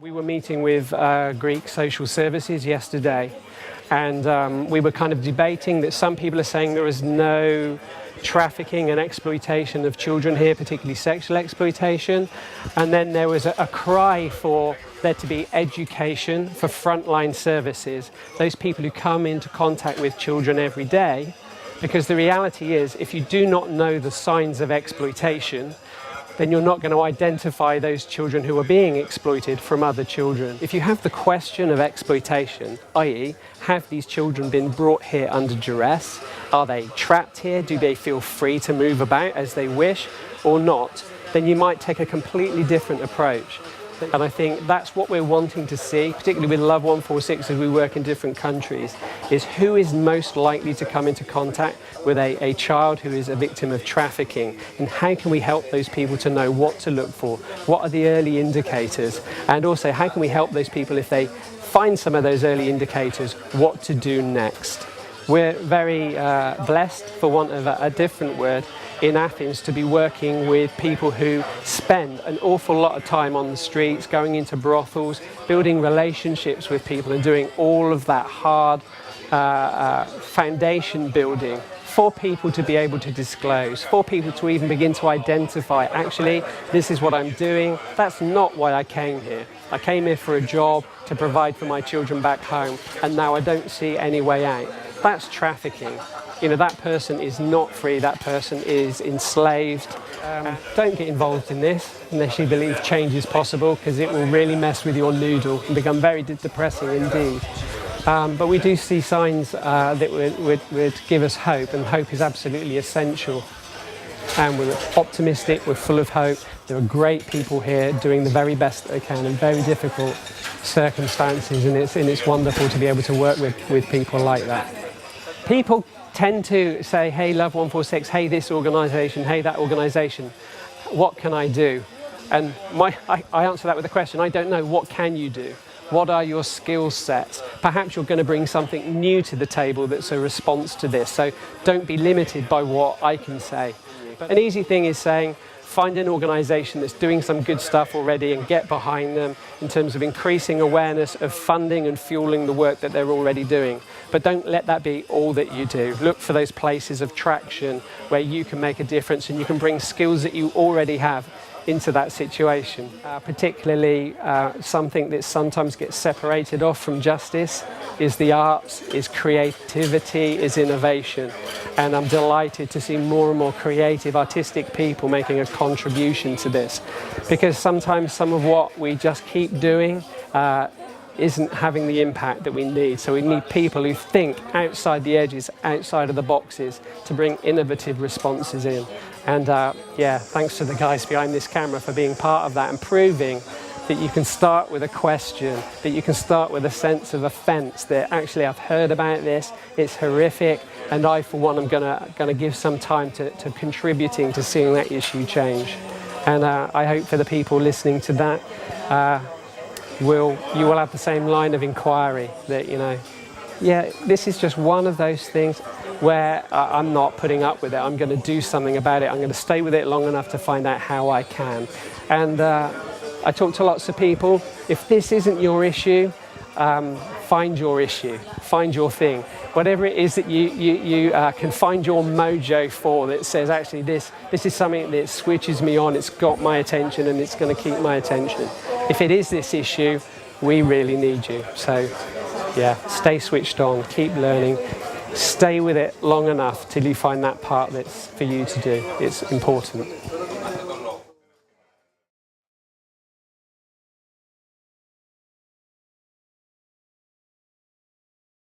We were meeting with Greek social services yesterday, and we were kind of debating that some people are saying there is no trafficking and exploitation of children here, particularly sexual exploitation. And then there was a cry for there to be education for frontline services, those people who come into contact with children every day. Because the reality is, if you do not know the signs of exploitation, then you're not going to identify those children who are being exploited from other children. If you have the question of exploitation, i.e., have these children been brought here under duress? Are they trapped here? Do they feel free to move about as they wish or not? Then you might take a completely different approach. And I think that's what we're wanting to see, particularly with Love 146 as we work in different countries, is who is most likely to come into contact with a child who is a victim of trafficking, and how can we help those people to know what to look for, what are the early indicators, and also how can we help those people, if they find some of those early indicators, what to do next. We're very blessed, for want of a different word, in Athens to be working with people who spend an awful lot of time on the streets, going into brothels, building relationships with people and doing all of that hard foundation building for people to be able to disclose, for people to even begin to identify, actually, this is what I'm doing. That's not why I came here. I came here for a job to provide for my children back home, and now I don't see any way out. That's trafficking. You know, that person is not free, that person is enslaved. Don't get involved in this unless you believe change is possible, because it will really mess with your noodle and become very depressing indeed. But we do see signs that would give us hope, and hope is absolutely essential. And we're optimistic, we're full of hope. There are great people here doing the very best they can in very difficult circumstances, and it's wonderful to be able to work with people like that. People tend to say, hey, Love 146, hey, this organisation, hey, that organisation, what can I do? And I answer that with a question, I don't know, what can you do? What are your skill sets? Perhaps you're going to bring something new to the table that's a response to this, so don't be limited by what I can say. An easy thing is saying, find an organisation that's doing some good stuff already and get behind them in terms of increasing awareness of funding and fueling the work that they're already doing. But don't let that be all that you do. Look for those places of traction where you can make a difference and you can bring skills that you already have into that situation. Particularly something that sometimes gets separated off from justice is the arts, is creativity, is innovation. And I'm delighted to see more and more creative, artistic people making a contribution to this. Because sometimes some of what we just keep doing isn't having the impact that we need. So we need people who think outside the edges, outside of the boxes, to bring innovative responses in. And yeah, thanks to the guys behind this camera for being part of that and proving that you can start with a question, that you can start with a sense of offence, that actually I've heard about this, it's horrific, and I, for one, am gonna give some time to contributing to seeing that issue change. And I hope for the people listening to that, you will have the same line of inquiry that, you know, yeah, this is just one of those things where I'm not putting up with it. I'm going to do something about it. I'm going to stay with it long enough to find out how I can. And I talk to lots of people. If this isn't your issue, find your issue, find your thing. Whatever it is that you can find your mojo for, that says, actually, this is something that switches me on, it's got my attention and it's going to keep my attention. If it is this issue, we really need you. So yeah, stay switched on, keep learning, stay with it long enough till you find that part that's for you to do. It's important.